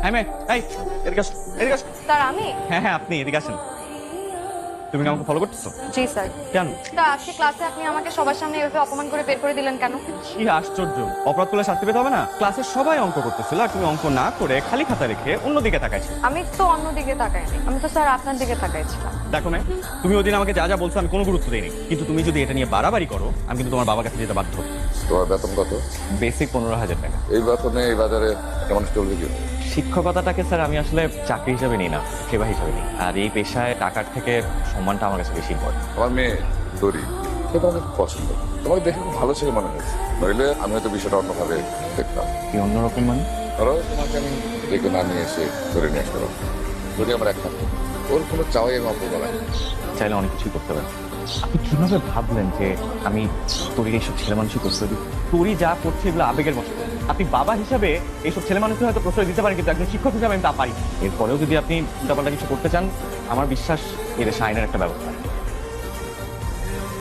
এই মেয়ে, এই এদিকে আসো, এদিকে আসো। স্যার আমি? হ্যাঁ হ্যাঁ, আপনি এদিকে আসেন। তুমি কি আমাকে ফলো করতেছো? জি স্যার। কেন? তা আজকে ক্লাসে আপনি আমাকে সবার সামনে এভাবে অপমান করে বের করে দিলেন কেন? কি আশ্চর্য, অপরাধ করলে শাস্তি পেতে হবে না? ক্লাসের সবাই অঙ্ক করতেছিল আর তুমি অঙ্ক না করে খালি খাতা রেখে অন্যদিকে তাকাইছো। আমি তো অন্যদিকে তাকাইনি, আমি তো স্যার আপনার দিকে তাকাইছিলাম। দেখো মেয়ে, তুমি ওদিন আমাকে যা যা বলছো আমি কোনো গুরুত্ব দিইনি, কিন্তু তুমি যদি এটা নিয়ে বাড়াবাড়ি করো আমি কিন্তু তোমার বাবার কাছে যেতে বাধ্য। তোমার বেতন কত? বেসিক 15,000 টাকা। এই বেতনে এই বাজারে কেমন চলবে কি? শিক্ষকতাটাকে স্যার আমি আসলে চাকরি হিসাবে নিই না, সেবা হিসাবে নিই। আর এই পেশায় টাকার থেকে সম্মানটা আমার কাছে বেশি ইম্পর্টেন্ট। আমার মেয়ে দড়ি, সেটা আমার খুব পছন্দ। তোমাকে দেখে খুব ভালো ছেলে মনে হয়েছে, নইলে আমি হয়তো বিষয়টা অন্যভাবে দেখতাম। কি অন্যরকম মানে? ধরো তোমাকে আমি ডেকে না নিয়ে এসে ধরে নিয়ে আসতে পারবো, যদি আমার একটা ওর কোনো চাওয়াই আমি অল্প বলা। চাইলে অনেক কিছুই করতে পারেন। আপনি কিভাবে ভাবলেন যে আমি তোর এইসব ছেলে মানুষই প্রশ্রয় দিই? তোরই যা করছে এগুলো আবেগের বসে। আপনি বাবা হিসাবে এইসব ছেলে মানুষকে হয়তো প্রশ্রয় দিতে পারেন, কিন্তু একজন শিক্ষক হিসাবে আমি তা পারি। এরপরেও যদি আপনি উল্টাপাল্টা কিছু করতে চান, আমার বিশ্বাস এর দেশে আইনের একটা ব্যবস্থা।